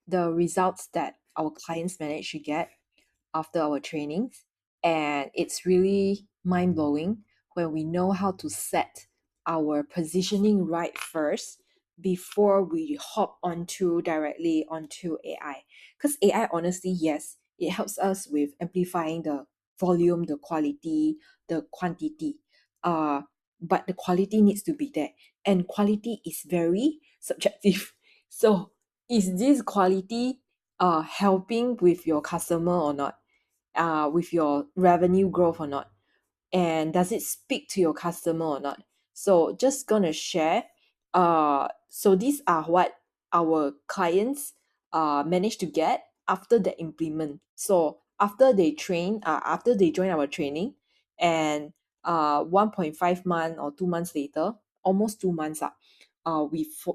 the results that our clients manage to get after our trainings. And it's really mind blowing when we know how to set our positioning right first before we hop onto directly onto AI. Because AI, honestly, yes, it helps us with amplifying the volume, the quality, the quantity. Uh, but the quality needs to be there. And quality is very subjective. So is this quality helping with your customer or not, with your revenue growth or not, and does it speak to your customer or not? So just gonna share, so these are what our clients manage to get after the implement. So after they join our training, and 1.5 month or 2 months later, almost 2 months up,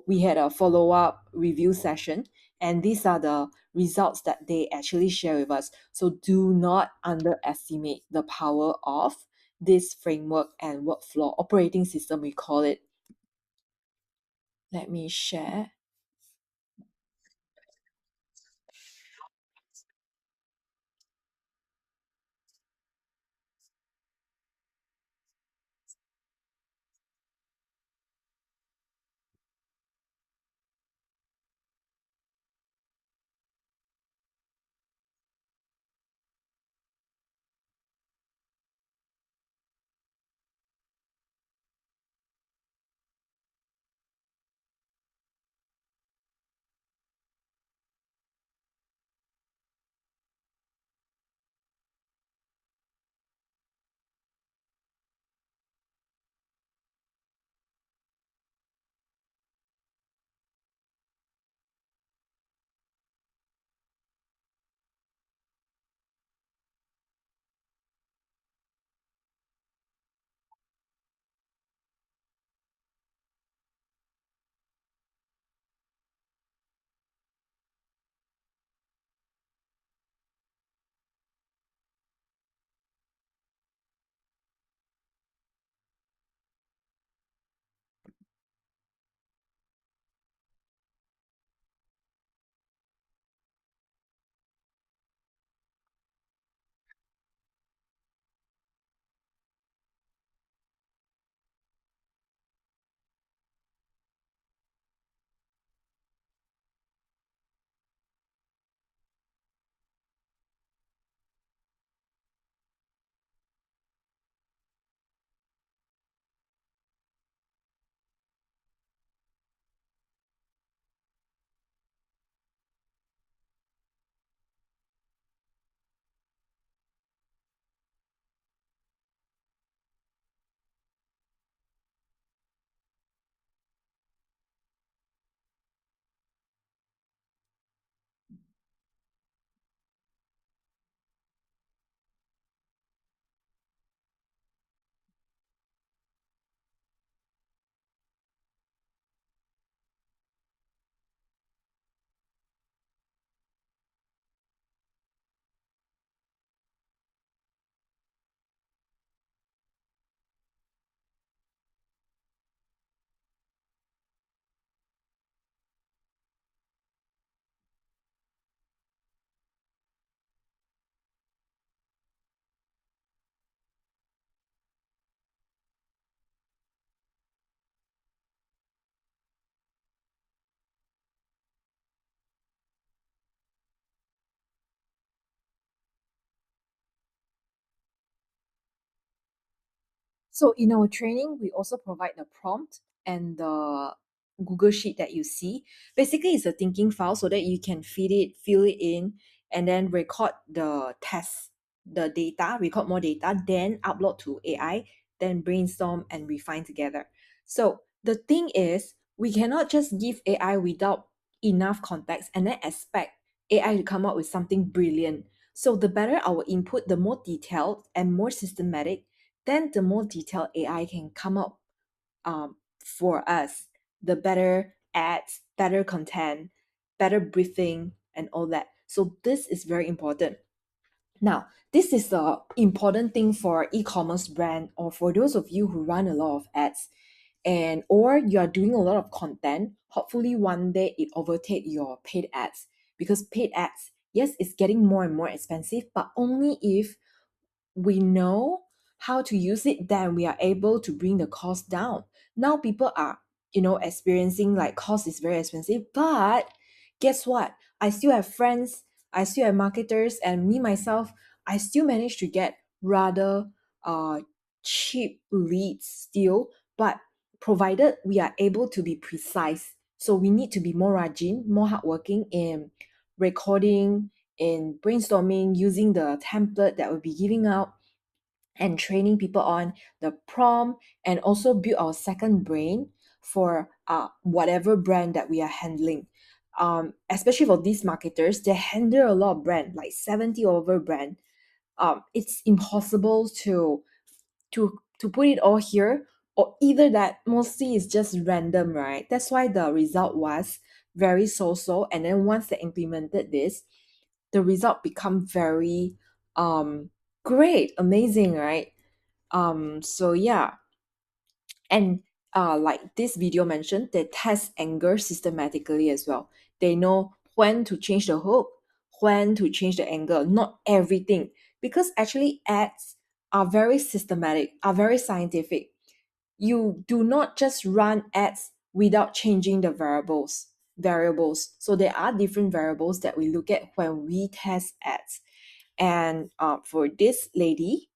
we had a follow-up review session, and these are the results that they actually share with us. So do not underestimate the power of this framework and workflow operating system, we call it. Let me share. So in our training, we also provide the prompt and the Google Sheet that you see. Basically, it's a thinking file so that you can feed it, fill it in, and then record the test, the data, record more data, then upload to AI, then brainstorm and refine together. So the thing is, we cannot just give AI without enough context and then expect AI to come up with something brilliant. So the better our input, the more detailed and more systematic, then the more detailed AI can come up for us, the better ads, better content, better briefing, and all that. So this is very important. Now, this is the important thing for e-commerce brand or for those of you who run a lot of ads, and or you are doing a lot of content. Hopefully one day it overtake your paid ads, because paid ads, yes, it's getting more and more expensive, but only if we know how to use it, then we are able to bring the cost down. Now people are, experiencing like cost is very expensive, but guess what? I still have friends, I still have marketers, and me myself, I still manage to get rather uh cheap leads still, but provided we are able to be precise. So we need to be more rajin, more hardworking in recording, in brainstorming, using the template that we'll be giving out, and training people on the prompt, and also build our second brain for whatever brand that we are handling. Especially for these marketers, they handle a lot of brand, like 70 over brand. It's impossible to put it all here, or either that mostly is just random, right? That's why the result was very so-so, and then once they implemented this, the result become very great, amazing, right? So yeah, and like this video mentioned, they test anger systematically as well. They know when to change the hook, when to change the angle, not everything, because actually ads are very systematic, are very scientific. You do not just run ads without changing the variables. So there are different variables that we look at when we test ads. And for this lady,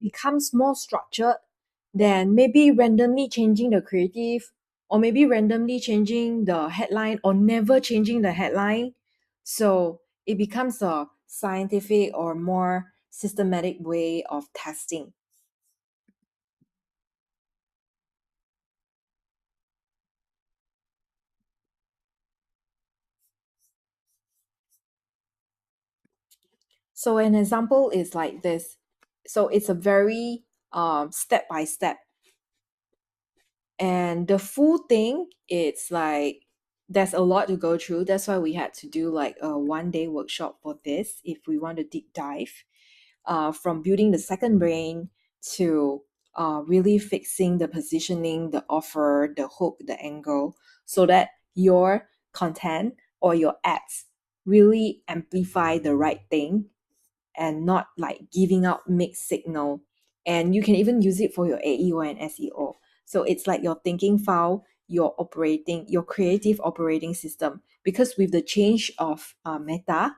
becomes more structured than maybe randomly changing the creative, or maybe randomly changing the headline, or never changing the headline. So it becomes a scientific or more systematic way of testing. So an example is like this. So it's a very step by step, and the full thing, it's like there's a lot to go through. That's why we had to do like a 1 day workshop for this if we want to deep dive, from building the second brain to really fixing the positioning, the offer, the hook, the angle, so that your content or your ads really amplify the right thing and not like giving out mixed signal. And you can even use it for your AEO and SEO. So it's like your thinking file, your creative operating system. Because with the change of Meta,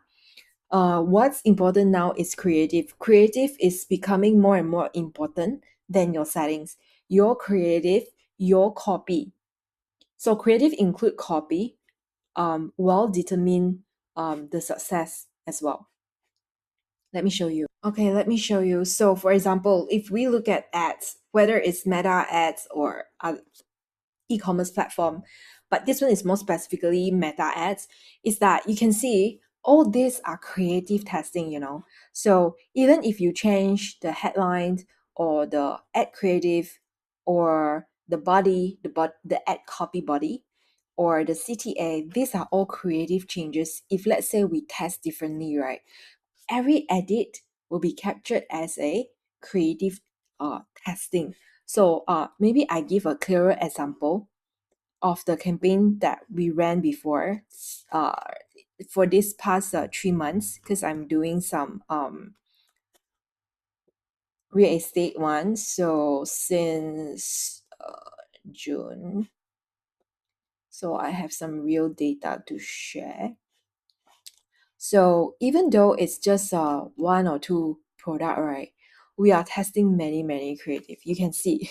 what's important now is creative. Creative is becoming more and more important than your settings. Your creative, your copy. So creative include copy, will determine the success as well. Let me show you. Okay, let me show you. So for example, if we look at ads, whether it's Meta ads or e-commerce platform, but this one is more specifically Meta ads, is that you can see all these are creative testing. So even if you change the headline or the ad creative or the body, the ad copy body or the CTA, these are all creative changes. If let's say we test differently, right? Every edit will be captured as a creative testing. So maybe I give a clearer example of the campaign that we ran before uh, for this past 3 months, because I'm doing some real estate one. So since June, so I have some real data to share. So even though it's just one or two product, right, we are testing many creative. You can see.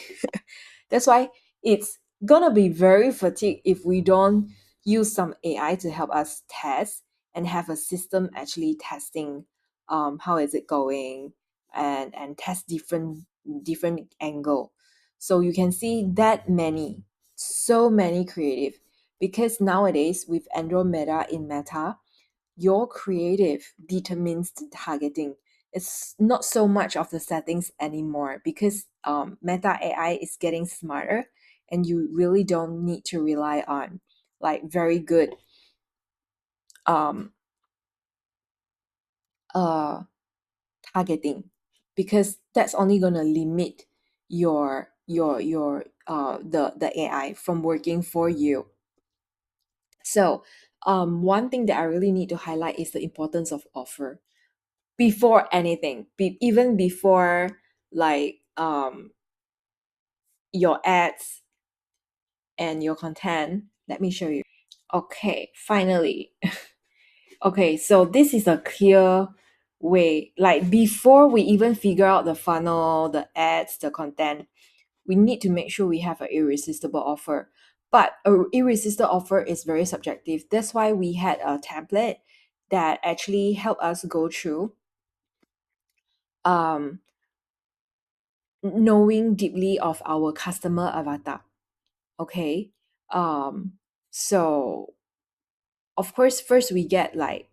That's why it's gonna be very fatigued if we don't use some AI to help us test and have a system actually testing how is it going and test different angle. So you can see that so many creative, because nowadays with Andromeda in Meta, your creative determines the targeting. It's not so much of the settings anymore, because Meta AI is getting smarter and you really don't need to rely on like very good um uh targeting, because that's only gonna limit the AI from working for you. So one thing that I really need to highlight is the importance of offer before anything, even before like your ads and your content. Let me show you. Okay, finally. Okay, so this is a clear way, like before we even figure out the funnel, the ads, the content, we need to make sure we have an irresistible offer. But a irresistible offer is very subjective. That's why we had a template that actually helped us go through um knowing deeply of our customer avatar. Okay, so of course first we get like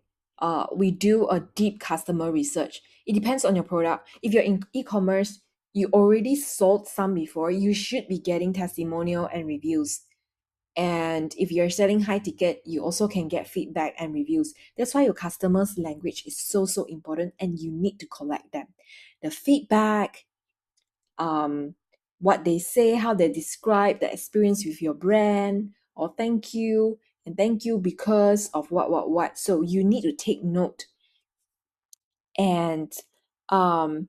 we do a deep customer research. It depends on your product. If you're in e-commerce, you already sold some before, you should be getting testimonial and reviews. And if you're selling high ticket, you also can get feedback and reviews. That's why your customers language is so important, and you need to collect them, the feedback, um, what they say, how they describe the experience with your brand, or thank you, and thank you because of what. So you need to take note. And um,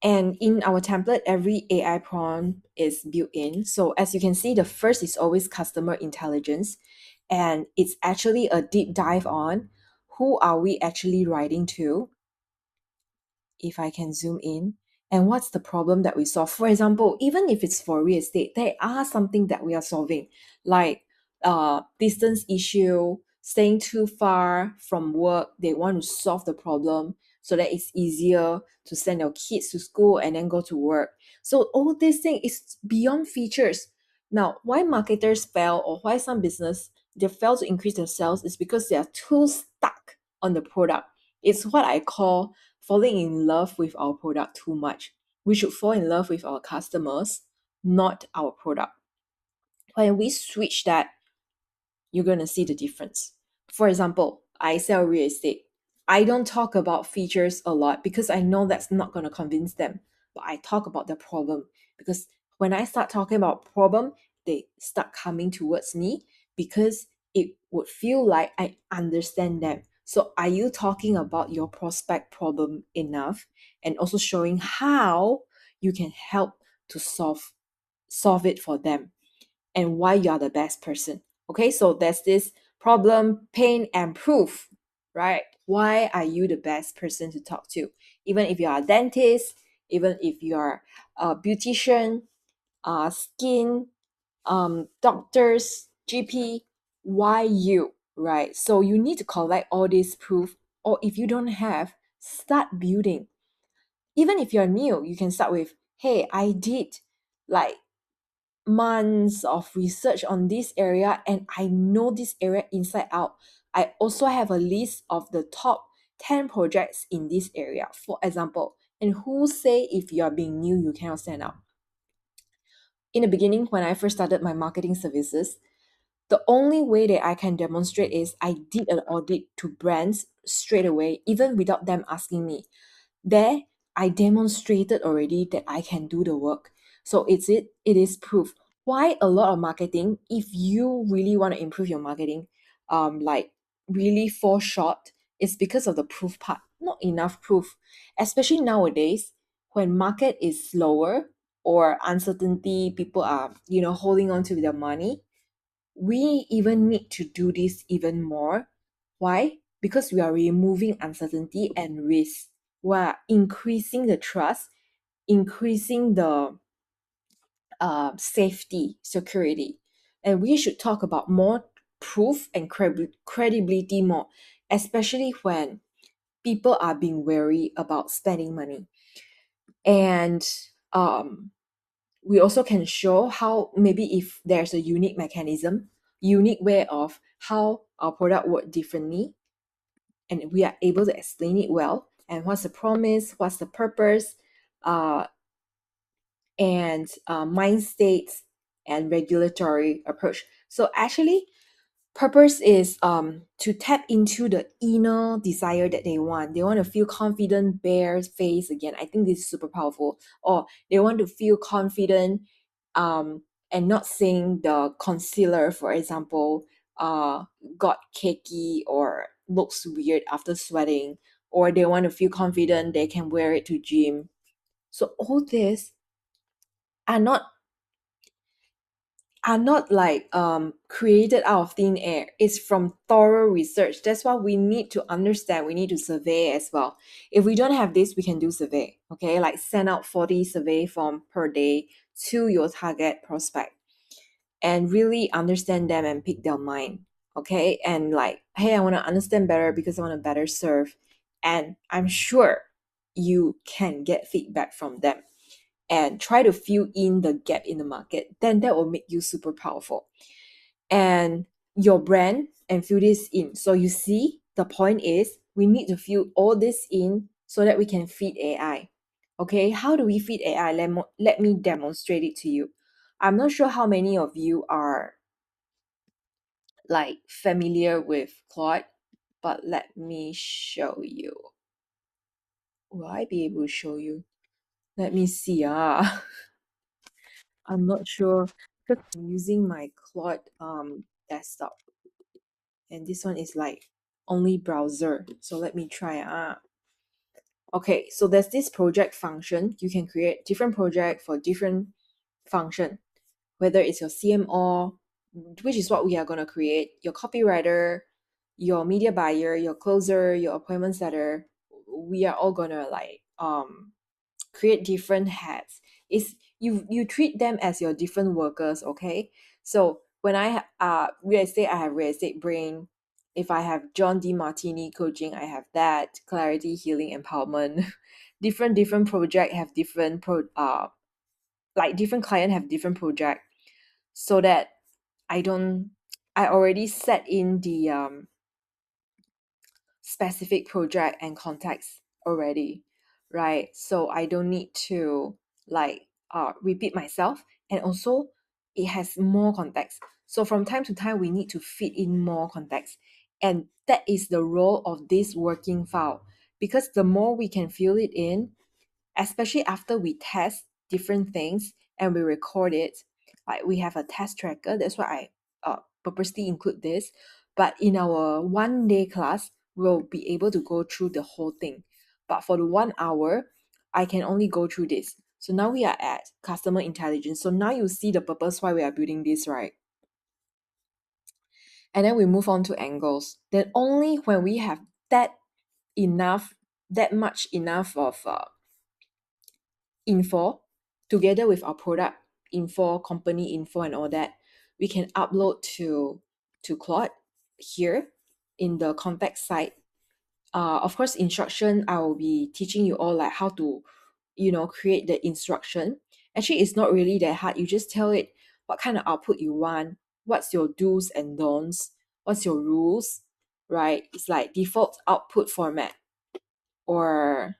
and in our template, every AI prompt is built in. So as you can see, the first is always customer intelligence, and it's actually a deep dive on who are we actually writing to, if I can zoom in, and what's the problem that we solve. For example, even if it's for real estate, there are something that we are solving, like distance issue, staying too far from work. They want to solve the problem so that it's easier to send your kids to school and then go to work. So all these things is beyond features. Now, why marketers fail, or why some business they fail to increase their sales, is because they are too stuck on the product. It's what I call falling in love with our product too much. We should fall in love with our customers, not our product. When we switch that, you're going to see the difference. For example, I sell real estate. I don't talk about features a lot because I know that's not going to convince them. But I talk about the problem, because when I start talking about problem, they start coming towards me, because it would feel like I understand them. So are you talking about your prospect problem enough, and also showing how you can help to solve it for them, and why you are the best person? Okay, so there's this problem, pain, and proof, right? Why are you the best person to talk to? Even if you are a dentist, even if you are a beautician, skin, doctors, GP, why you, right? So you need to collect all this proof, or if you don't have, start building. Even if you're new, you can start with, hey, I did like months of research on this area and I know this area inside out. I also have a list of the top 10 projects in this area, for example. And who say if you are being new, you cannot stand out? In the beginning, when I first started my marketing services, the only way that I can demonstrate is I did an audit to brands straight away, even without them asking me. There, I demonstrated already that I can do the work. So it is proof. Why a lot of marketing, if you really want to improve your marketing, like really fall short, it's because of the proof part. Not enough proof. Especially nowadays, when market is slower or uncertainty, people are, holding on to their money. We even need to do this even more. Why? Because we are removing uncertainty and risk. We're increasing the trust, increasing the safety, security. And we should talk about more proof and credibility more, especially when people are being wary about spending money. And we also can show how maybe if there's a unique mechanism, unique way of how our product work differently, and we are able to explain it well, and what's the promise, what's the purpose, uh, and mind states and regulatory approach. So actually, purpose is to tap into the inner desire that they want. They want to feel confident, bare face again. I think this is super powerful. Or they want to feel confident, and not saying the concealer, for example, got cakey or looks weird after sweating. Or they want to feel confident they can wear it to gym. So all this are not like created out of thin air. It's from thorough research. That's why we need to understand, we need to survey as well. If we don't have this, we can do survey. Okay, like send out 40 survey form per day to your target prospect and really understand them and pick their mind. Okay, and like, hey, I want to understand better because I want to better serve. And I'm sure you can get feedback from them and try to fill in the gap in the market, then that will make you super powerful. And your brand, and fill this in. So you see, the point is we need to fill all this in so that we can feed AI. Okay, how do we feed AI? Let me demonstrate it to you. I'm not sure how many of you are like familiar with Claude, but let me show you. Will I be able to show you? Let me see. I'm not sure because I'm using my Claude desktop, and this one is like only browser. So let me try. Okay, so there's this project function. You can create different project for different function, whether it's your CMO, which is what we are gonna create, your copywriter, your media buyer, your closer, your appointment setter. We are all gonna like create different hats. Is you treat them as your different workers. Okay, so when I real estate, I have real estate brain. If I have John D Martini coaching, I have that clarity, healing, empowerment. Different project have different like different client have different project, so that I don't I already set in the specific project and context already, right? So I don't need to like repeat myself, and also it has more context. So from time to time we need to fit in more context, and that is the role of this working file, because the more we can fill it in, especially after we test different things and we record it, like we have a test tracker. That's why I purposely include this, but in our 1 day class, we'll be able to go through the whole thing. But for the 1 hour, I can only go through this. So now we are at customer intelligence. So now you see the purpose why we are building this, right? And then we move on to angles. Then only when we have that much enough of info together with our product info, company info, and all that, we can upload to Claude here in the context side. Of course, instruction, I will be teaching you all like how to, create the instruction. Actually, it's not really that hard. You just tell it what kind of output you want, what's your do's and don'ts, what's your rules, right? It's like default output format or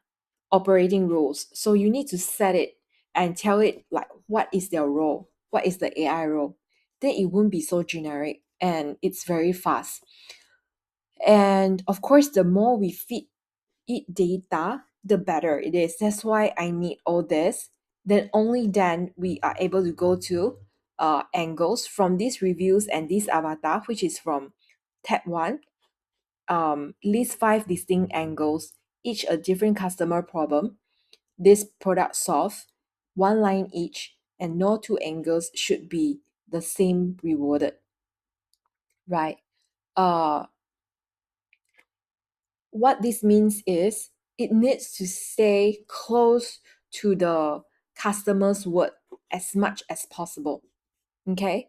operating rules. So you need to set it and tell it like what is their role, what is the AI role. Then it won't be so generic and it's very fast. And of course, the more we feed it data, the better it is. That's why I need all this. Then only then we are able to go to angles from these reviews and this avatar, which is from tab 1. List 5 distinct angles, each a different customer problem. This product solved, one line each, and no two angles should be the same rewarded. Right? Uh, what this means is it needs to stay close to the customer's word as much as possible. Okay?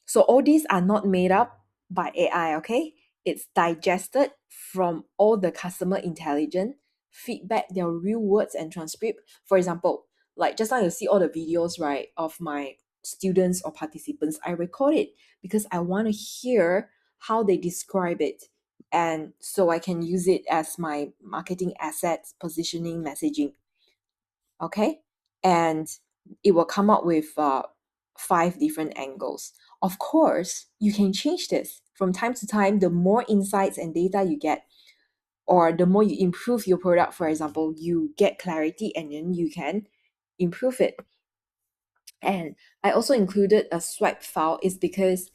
So all these are not made up by AI, okay? It's digested from all the customer intelligence, feedback, their real words and transcript. For example, like just now you see all the videos, right, of my students or participants. I record it because I want to hear how they describe it. And so I can use it as my marketing assets, positioning, messaging. Okay? And it will come up with 5 different angles. Of course, you can change this from time to time. The more insights and data you get, or the more you improve your product, for example, you get clarity and then you can improve it. And I also included a swipe file is because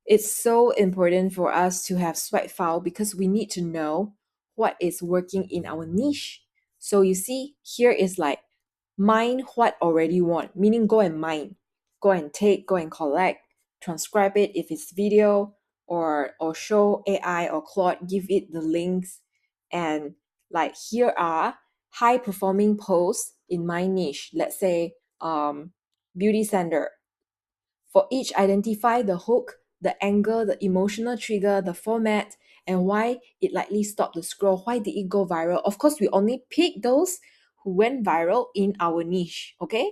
it's so important for us to have swipe file because we need to know what is working in our niche. So you see here is like mine what already want, meaning go and mine, go and take, go and collect, transcribe it if it's video, or show AI or Claude, give it the links. And like here are high performing posts in my niche, let's say beauty center. For each, identify the hook, the angle, the emotional trigger, the format, and why it likely stopped the scroll. Why did it go viral? Of course, we only pick those who went viral in our niche, okay?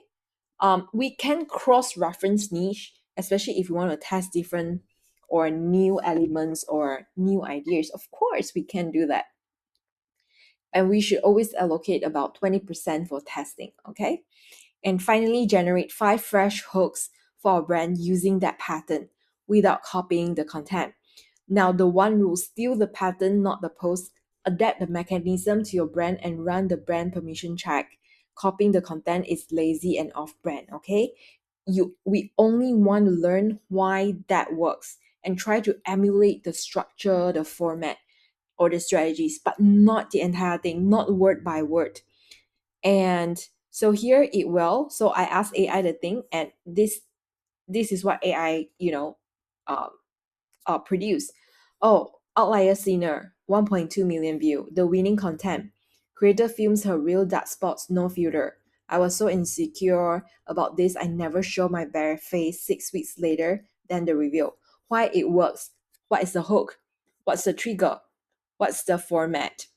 We can cross-reference niche, especially if you want to test different or new elements or new ideas. Of course, we can do that. And we should always allocate about 20% for testing, okay? And finally, generate 5 fresh hooks for our brand using that pattern without copying the content. Now, the one rule, steal the pattern, not the post. Adapt the mechanism to your brand and run the brand permission check. Copying the content is lazy and off-brand, okay? We only want to learn why that works and try to emulate the structure, the format, or the strategies, but not the entire thing, not word by word. And so here it will. So I asked AI the thing, and this is what AI, produce. Oh, outlier sinner, 1.2 million view. The winning content. Creator films her real dark spots, no filter. I was so insecure about this, I never show my bare face 6 weeks later than the reveal. Why it works? What is the hook? What's the trigger? What's the format?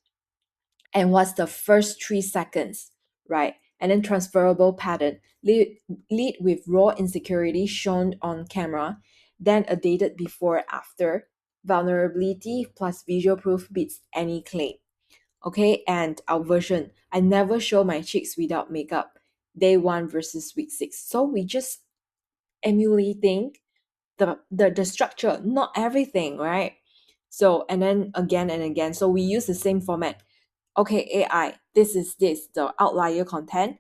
And what's the first 3 seconds, right? And then transferable pattern. Lead with raw insecurity shown on camera, then a dated before after. Vulnerability plus visual proof beats any claim. Okay, and our version. I never show my cheeks without makeup. Day 1 versus week 6. So we just emulating the structure, not everything, right? So and then again and again. So we use the same format. Okay, AI, this is the outlier content.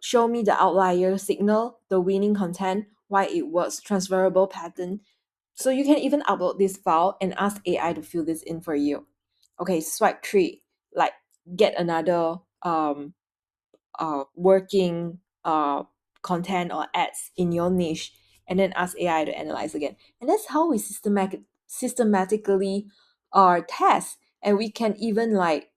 Show me the outlier signal, the winning content, why it works, transferable pattern. So you can even upload this file and ask AI to fill this in for you. Okay, swipe 3, like get another working content or ads in your niche, and then ask AI to analyze again. And that's how we systematically test. And we can even like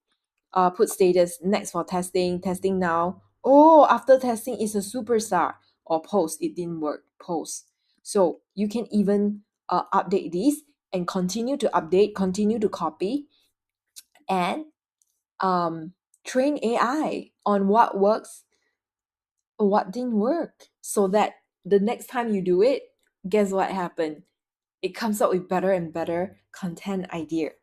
put status next for testing, testing now. Oh, after testing is a superstar, or post it didn't work, post. So you can even update these and continue to update, continue to copy, and um, train AI on what works or what didn't work, so that the next time you do it, guess what happened? It comes up with better and better content idea.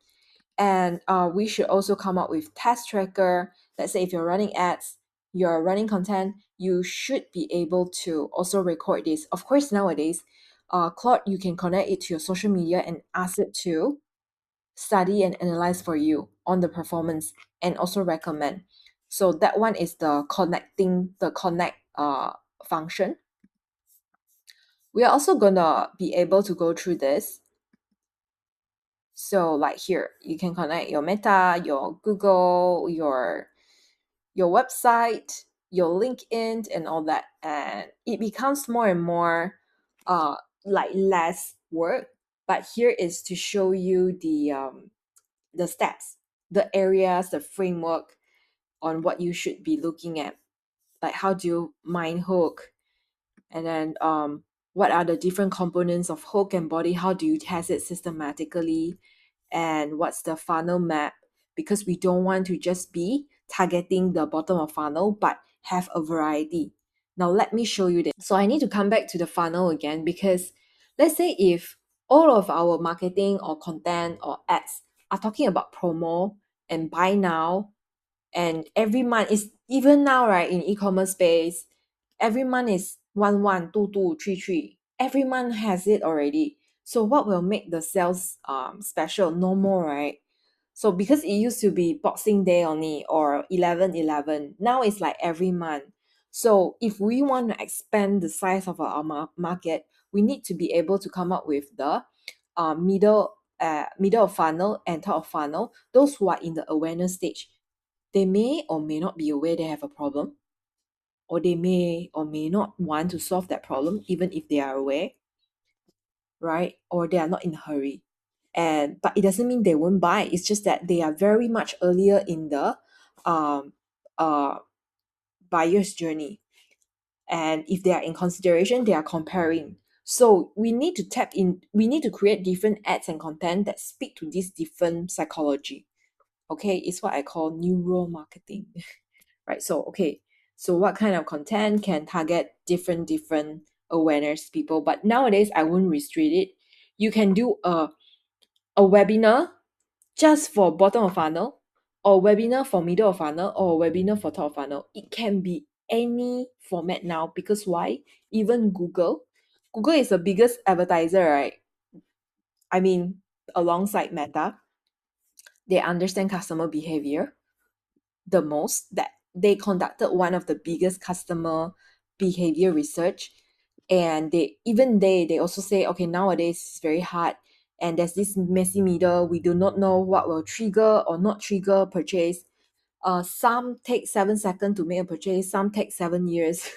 And we should also come up with test tracker. Let's say if you're running ads, you're running content, you should be able to also record this. Of course, nowadays, Claude, you can connect it to your social media and ask it to study and analyze for you on the performance and also recommend. So that one is the connect function. We are also gonna be able to go through this. So like here, you can connect your Meta, your Google, your website, your LinkedIn, and all that, and it becomes more and more like less work. But here is to show you the steps, the areas, the framework on what you should be looking at, like how do you mine hook, and then what are the different components of hook and body, how do you test it systematically, and what's the funnel map, because we don't want to just be targeting the bottom of funnel but have a variety. Now let me show you this. So I need to come back to the funnel again, because let's say if all of our marketing or content or ads are talking about promo and buy now, and every month is even now, right, in e-commerce space, every month is 112233, every month has it already. So what will make the sales special? No more, right? So because it used to be Boxing Day only or 11/11, now it's like every month. So if we want to expand the size of our market, we need to be able to come up with the middle of funnel and top of funnel. Those who are in the awareness stage, they may or may not be aware they have a problem, or they may or may not want to solve that problem even if they are aware, right? Or they are not in a hurry. And but it doesn't mean they won't buy. It's just that they are very much earlier in the um uh buyer's journey. And if they are in consideration, they are comparing. So we need to tap in, we need to create different ads and content that speak to this different psychology. Okay, it's what I call neuro marketing. Right? So okay, so what kind of content can target different awareness people? But nowadays I won't restrict it. You can do a webinar just for bottom of funnel, or webinar for middle of funnel, or webinar for top of funnel. It can be any format now, because why? Even Google is the biggest advertiser, right? I mean, alongside Meta, they understand customer behavior the most, that they conducted one of the biggest customer behavior research. And they also say, okay, nowadays it's very hard, and there's this messy middle, we do not know what will trigger or not trigger purchase. Some take 7 seconds to make a purchase, some take 7 years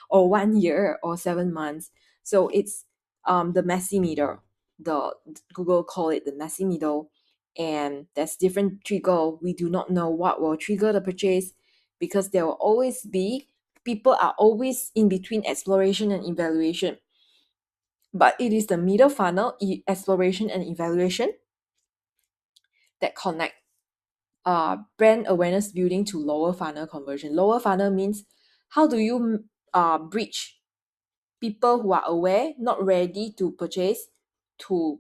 or 1 year or 7 months. So it's the messy middle. The Google call it the messy middle, and there's different trigger. We do not know what will trigger the purchase, because there will always be, people are always in between exploration and evaluation. But it is the middle funnel, exploration and evaluation, that connect brand awareness building to lower funnel conversion. Lower funnel means how do you bridge people who are aware, not ready to purchase, to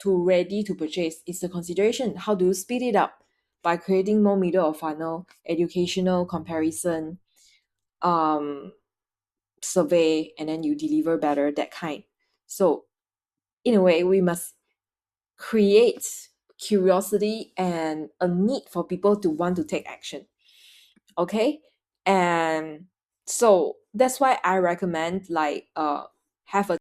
ready to purchase. Is the consideration. How do you speed it up? By creating more middle of funnel, educational, comparison, survey, and then you deliver better, that kind. So in a way, we must create curiosity and a need for people to want to take action. Okay, and so that's why I recommend like have a